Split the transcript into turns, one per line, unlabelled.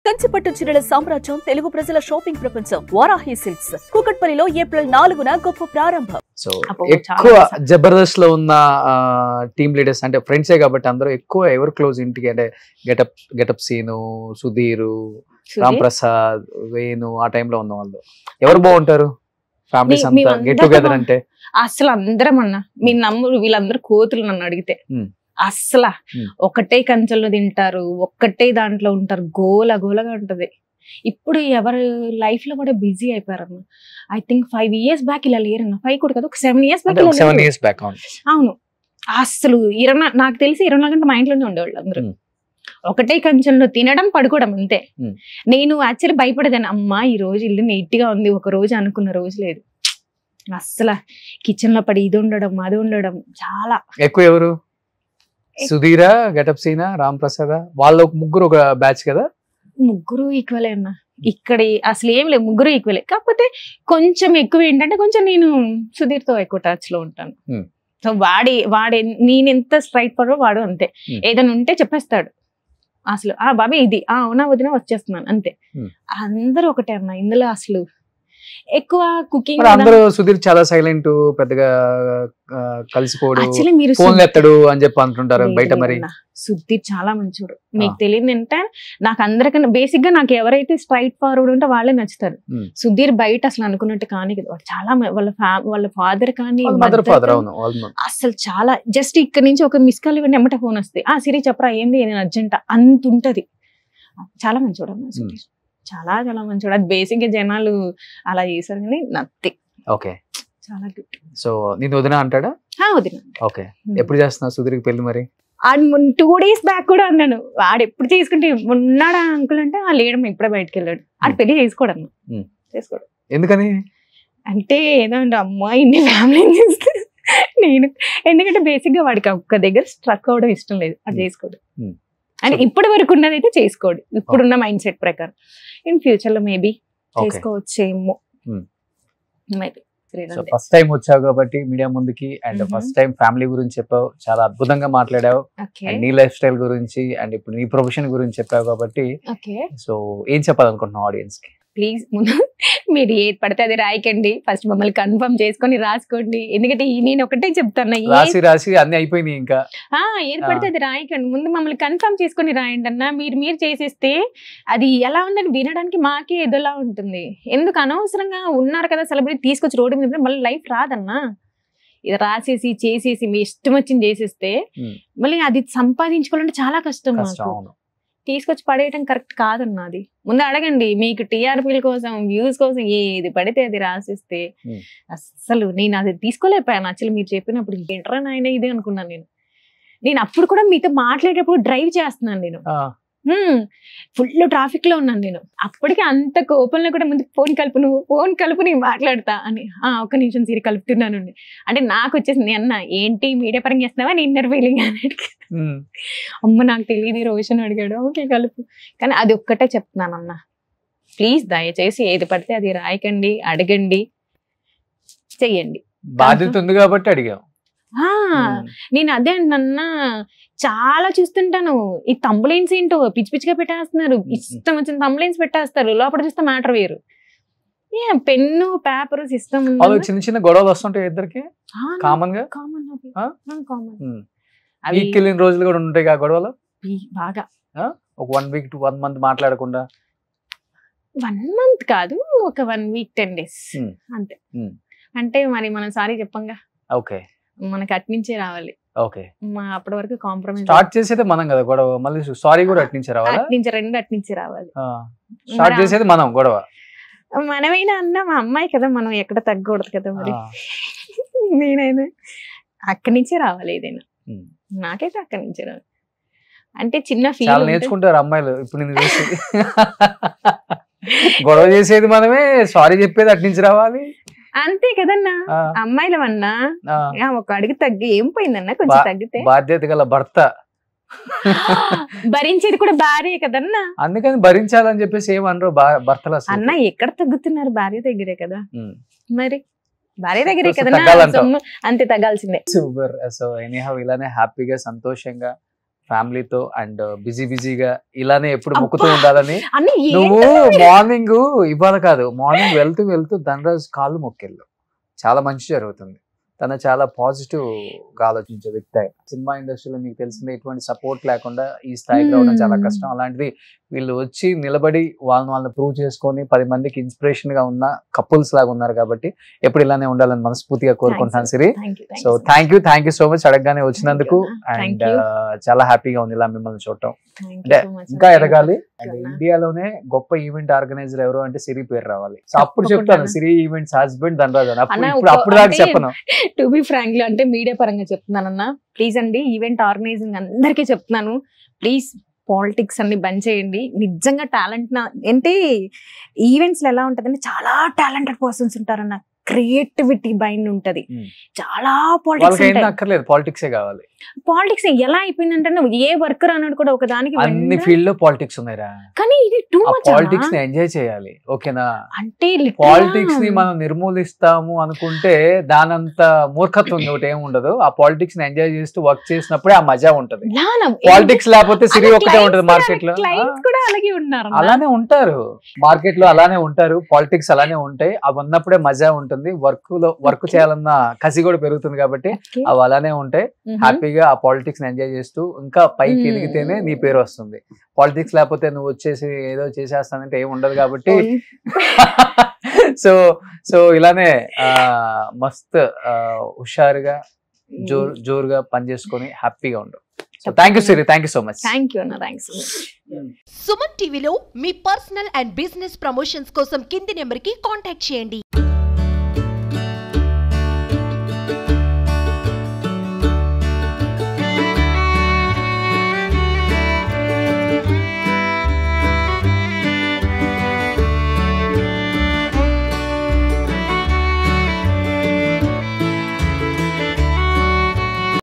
కంచిపట్టు చీరల సామ్రాజ్యం తెలుగు ప్రజల షాపింగ్ ప్రపంచం వారాహి సిల్క్స్ కూకట్పల్లిలో ఏప్రిల్ 4న గొప్ప ప్రారంభం.
సో ఎక్కువ జబర్దస్త్ లో ఉన్న టీమ్ లీడర్స్ అంటే ఫ్రెండ్సే కాబట్టి అందరూ ఎక్కువ ఎవరు క్లోజ్ ఇంటికి అంటే గెటప్ సీను, సుధీర్, రామ్ ప్రసాద్, వేణు ఆ టైంలో ఉన్న వాళ్ళు ఎవరు బాగుంటారు? ఫ్యామిలీస్ అంతా గెట్ టుగెదర్ అంటే
అసలు అందరం అన్న మీరు నమ్మురు, వీళ్ళందరూ కోతులు నన్ను అడిగితే అసలు ఒకటే కంచెల్లో తింటారు, ఒక్కటే దాంట్లో ఉంటారు, గోలగా ఉంటది. ఇప్పుడు ఎవరు లైఫ్ లో కూడా బిజీ అయిపోయారన్న. ఐ థింక్ 5 years బ్యాక్ ఇలా లేరన్న. 5 కూడా కదా, ఒక 7 years బ్యాక్. అవును, అసలు నాకు తెలిసి 24 గంటలు మా ఇంట్లోనే ఉండేవాళ్ళు అందరూ. ఒకటే కంచెంలో తినడం, పడుకోవడం అంతే. నేను యాక్చువల్లీ భయపడేదాన్ని, అమ్మా ఈ రోజు ఇల్లు నీట్ గా ఉంది, ఒక రోజు అనుకున్న రోజు లేదు. అసలు కిచెన్ లో పడి ఇది ఉండడం అది ఉండడం చాలా
ఎక్కువ. ఎవరు? సుధీరా, గెటప్ సీనా, రామ్ ప్రసాద్, వాళ్ళ ముగ్గురు ఒక బ్యాచ్ కదా?
ముగ్గురు ఈక్వలే అన్న. ఇక్కడ అసలు ఏం లేదు, ముగ్గురు ఈక్వలే. కాకపోతే కొంచెం ఎక్కువ ఏంటంటే కొంచెం నేను సుధీర్తో ఎక్కువ టచ్ లో ఉంటాను. సో వాడే నేను ఎంత స్ట్రైట్ ఫార్వర్డ్ వాడు అంతే. ఏదైనా ఉంటే చెప్పేస్తాడు అసలు, బాబీ ఇది అవునా వదిన వచ్చేస్తున్నాను అంతే. అందరూ ఒకటే అన్న ఇందులో. అసలు ఎక్కువ కుకింగ్
అందరూ సుధీర్ చాలా సైలెంట్, పెద్దగా కలిసిపోడు, ఫోన్ ఎత్తడు అని చెప్పి అంటుంటారు బయట. మరి
సుధీర్ చాలా మంచోడు. మీకు తెలియదు అంటే నాకు అందరికన్నా బేసిక్ గా నాకు ఎవరైతే స్ట్రైట్ ఫార్వర్డ్ ఉంటే వాళ్ళే నచ్చుతారు. సుధీర్ బయట అసలు అనుకున్నట్టు కానీ చాలా వాళ్ళ ఫాదర్ కానీ అసలు చాలా జస్ట్ ఇక్కడ నుంచి ఒక మిస్ కాల్ ఇవ్వండి ఎమ్మట ఫోన్ వస్తాయి. సిరి చెప్పరా ఏంది నేను అర్జెంట్ అంత ఉంటది. చాలా మంచోడు అన్న సుధీర్, చాలా చాలా మంచోడు. అది బేసిక్ గా జనాలు అలా చేశారు కానీ నథింగ్.
ఓకే,
చాలా గుడ్.
సో నేను వదిన అంటాడా?
వదిన.
ఓకే, ఎప్పుడు చేస్తున్నా సుధీర్కి పెళ్లి? మరి
2 days బ్యాక్ కూడా అన్నాను, వాడు ఎప్పుడు చేసుకుంటే ఉన్నాడా అంకుల్ అంటే లేడమ్మ ఇప్పుడే బయటకు వెళ్ళాడు. ఆడు పెళ్లి చేసుకోడు అన్న. చేసుకోడు.
ఎందుకని
అంటే ఏదో అంటే అమ్మా ఇన్ని ఫ్యామిలీ చేస్తే నేను, ఎందుకంటే బేసిక్ గా వాడికి ఒక్క దగ్గర స్ట్రక్ అవడం ఇష్టం లేదు, అది చేసుకోడు. అంటే ఇప్పటి వరకు ఉన్నది అయితే చేసుకోడు, ఇప్పుడున్న మైండ్ సెట్ ప్రకారం. ఇన్ ఫ్యూచర్ లో మేబీ చేసుకోవచ్చేమో. మేబీ
ఫస్ట్ టైం వచ్చావు కాబట్టి మీడియా ముందుకి, అండ్ ఫస్ట్ టైం ఫ్యామిలీ గురించి చెప్పావు, చాలా అద్భుతంగా మాట్లాడావు. నీ లైఫ్ స్టైల్ గురించి అండ్ ఇప్పుడు నీ ప్రొఫెషన్ గురించి చెప్పావు కాబట్టి, సో ఏం చెప్పాలనుకుంటున్నావు ఆడియన్స్ కి?
ప్లీజ్ ముందు మీరు ఏది పడితే అది రాయకండి, ఫస్ట్ మమ్మల్ని కన్ఫర్మ్ చేసుకొని రాసుకోండి. ఎందుకంటే నేను ఒకటే చెప్తాను,
రాసి అన్ని అయిపోయినాయి, ఇంకా
ఏది పడితే అది రాయకండి, ముందు మమ్మల్ని కన్ఫర్మ్ చేసుకొని రాయండి అన్న. మీరు చేసేస్తే అది ఎలా ఉందని వినడానికి మాకే ఏదోలా ఉంటుంది. ఎందుకు అనవసరంగా ఉన్నారు కదా సెలబ్రిటీ తీసుకొచ్చి రోడ్డు మీద మళ్ళీ లైఫ్ రాదన్నా. ఇది రాసేసి చేసేసి మీ ఇష్టం వచ్చింది చేసేస్తే మళ్ళీ అది సంపాదించుకోవాలంటే చాలా కష్టం. తీసుకొచ్చి పడేయటం కరెక్ట్ కాదన్న. అది ముందు అడగండి. మీకు టీఆర్పీల కోసం, వ్యూస్ కోసం ఏది పడితే అది రాసిస్తే అస్సలు నేను అది తీసుకోలేకపోయాను. యాక్చువల్లీ మీరు చెప్పినప్పుడు ఏంట్రా నాయన ఇది అనుకున్నాను. నేను అప్పుడు కూడా మీతో మాట్లాడేటప్పుడు డ్రైవ్ చేస్తున్నాను, నేను ఫుల్ ట్రాఫిక్ లో ఉన్నాను. నేను అప్పటికి అంత కోపంలో కూడా ముందు ఫోన్ కలుపు నేను మాట్లాడతా అని. ఒక్క నిమిషం సిరి కలుపుతున్నాను అంటే నాకు వచ్చేసింది, అన్న ఏంటి మీడియా పరంగా చేస్తున్నావా నీ ఇన్నర్ ఫీలింగ్ అని. అమ్మ నాకు తెలియదు, రోషన్ అడిగాడు, ఓకే కలుపు. కానీ అది ఒక్కటే చెప్తున్నాను అన్న, ప్లీజ్ దయచేసి ఏది పడితే అది రాయకండి, అడగండి, చెయ్యండి.
బాధ్యత ఉంది కాబట్టి అడిగాం.
నేను అదే అంటున్నా, చాలా చూస్తుంటాను ఈ తంబులైన్స్ ఏంటో పిచ్చి పిచ్చిగా పెట్టేస్తున్నారు, ఇష్టం వచ్చిన తంబులైన్స్ పెట్టేస్తారు, లోపల చూస్తే మ్యాటర్ వేరు. పెన్ను పేపర్ సిస్టమ్
చిన్న చిన్న గొడవలు వస్తుంటాయి ఇద్దరికి కామన్ గా. రోజులు కూడా ఉంటాయి ఆ గొడవలు
బాగా.
ఒక 1 week to 1 month మాట్లాడకుండా.
1 month కాదు, ఒక 1 week 10 days అంతే. అంటే మరి మనం సారీ చెప్పంగా,
ఓకే
మనకి అట్నుంచే రావాలి.
ఓకే,
అప్పటి వరకు కాంప్రమైజ్
స్టార్ట్ చేసేది మనం కదా గొడవ, మళ్ళీ సారీ కూడా అట్నుంచి రావాలి.
అట్నుంచి రావాలి.
స్టార్ట్ చేసేది మనం గొడవ.
మనమైనా అన్న మా అమ్మాయి కదా, మనం ఎక్కడ తగ్గకూడదు కదా. మరి నేనైనా అక్కడి నుంచే రావాలి, ఏదైనా నాకైతే అక్కడి నుంచే రావాలి. అంటే చిన్న ఫీల్
నేర్చుకుంటారు అమ్మాయిలు. ఇప్పుడు నేను చూసి గొడవ చేసేది మనమే, సారీ చెప్పేది అట్నుంచి రావాలి,
అంతే కదన్నా. అమ్మాయిల అన్నా ఒక అడిగి తగ్గి ఏం పోయిందన్నా, కొంచెం తగ్గితే
బాధ్యత గల భర్త
భరించేది కూడా భార్య కదన్నా.
అందుకని భరించాలని చెప్పేసి ఏమనరు భర్తలు.
అన్న ఎక్కడ తగ్గుతున్నారు, భార్య దగ్గరే కదా. మరి భార్య దగ్గరే కదా, అంతే తగ్గాల్సిందే.
సూపర్. సో ఎనీహౌ ఇలానే హ్యాపీగా సంతోషంగా ఫ్యామిలీతో అండ్ బిజీగా ఇలానే ఎప్పుడు మొక్కుతూ ఉండాలని.
అన్ని
నువ్వు మార్నింగ్ ఇవాళ కాదు, మార్నింగ్ వెళ్తూ ధనరాజ్ కాళ్ళు మొక్కెళ్ళు, చాలా మంచి జరుగుతుంది. తన చాలా పాజిటివ్ గా ఆలోచించే వ్యక్తి. సినిమా ఇండస్ట్రీలో మీకు తెలిసిందే, ఎటువంటి సపోర్ట్ లేకుండా ఈ స్థాయికి రావడం చాలా కష్టం. అలాంటిది వీళ్ళు వచ్చి నిలబడి వాళ్ళని ప్రూవ్ చేసుకొని 10 మందికి ఇన్స్పిరేషన్ గా ఉన్న కపుల్స్ లాగా ఉన్నారు. కాబట్టి ఎప్పుడు ఇలానే ఉండాలని మనస్ఫూర్తిగా కోరుకుంటున్నాను Siri. So thank you so much అడగగానే వచ్చినందుకు. అండ్ చాలా హ్యాపీగా ఉంది ఇలా మిమ్మల్ని చూడటం. అంటే ఇంకా ఎదగాలి. అండ్ ఇండియాలోనే గొప్ప ఈవెంట్ ఆర్గనైజర్ ఎవరు అంటే సిరి పేరు రావాలి. సో అప్పుడు చెప్తాను సిరి ఈవెంట్స్ హస్బెండ్ ధనరాజ్ అని. అప్పుడు దాకా చెప్పను.
టు బి ఫ్రాంక్లీ అంటే మీడియా పరంగా చెప్తున్నానన్నా, ప్లీజ్ అండి, ఈవెంట్ ఆర్గనైజింగ్ అందరికీ చెప్తున్నాను, ప్లీజ్ పాలిటిక్స్ అన్ని బంద్ చేయండి. నిజంగా టాలెంట్ అంటే ఈవెంట్స్ లో ఎలా ఉంటదంటే చాలా టాలెంటెడ్ పర్సన్స్ ఉంటారన్న, క్రియేటివిటీ మైండ్ ఉంటది, చాలా
పాలిటిక్సే కావాలి.
పాలిటిక్స్ ఎలా అయిపోయిందంటే ఏ వర్కర్ అన్నాడు కూడా ఒక దానికి
అన్ని ఫీల్డ్ లో పాలిటిక్స్ ఉన్నాయిరా.
కానీ ఇది టూ మచ్.
పాలిటిక్స్ ని ఎంజాయ్ చేయాలి, ఓకేనా?
అంటే
పాలిటిక్స్ ని మనం నిర్మూలిస్తాము అనుకుంటే దానంత మూర్ఖత్వం ఒకటి ఏమి ఉండదు. ఆ పాలిటిక్స్ ని ఎంజాయ్ చేస్తూ వర్క్ చేసినప్పుడే ఆ మజా ఉంటది. పాలిటిక్స్ లేకపోతే సిరి ఒకటే ఉంటది మార్కెట్ లో.
కూడా అలాగే ఉన్నారు,
అలానే ఉంటారు మార్కెట్ లో, అలానే ఉంటారు. పాలిటిక్స్ అలానే ఉంటాయి. అవి ఉన్నప్పుడే మజా ఉంటుంది. వర్క్ చేయాలన్న కసి కూడా పెరుగుతుంది. కాబట్టి అవి అలానే ఉంటాయి. హ్యాపీగా ఆ పాలిటిక్స్ ని ఎంజాయ్ చేస్తూ ఇంకా పైకి ఎదిగితేనే నీ పేరు వస్తుంది. పాలిటిక్స్ లేకపోతే నువ్వు వచ్చేసి ఏదో చేసేస్తానంటే ఏమి ఉండదు. కాబట్టి సో ఇలానే మస్త్ హుషారుగా జోరుగా పనిచేసుకొని హ్యాపీగా ఉండు. Thank you Siri, thank you so much.
Suman టీవీలో మీ పర్సనల్ అండ్ బిజినెస్ ప్రమోషన్స్ కోసం కింది నెంబర్ కి కాంటాక్ట్ చేయండి.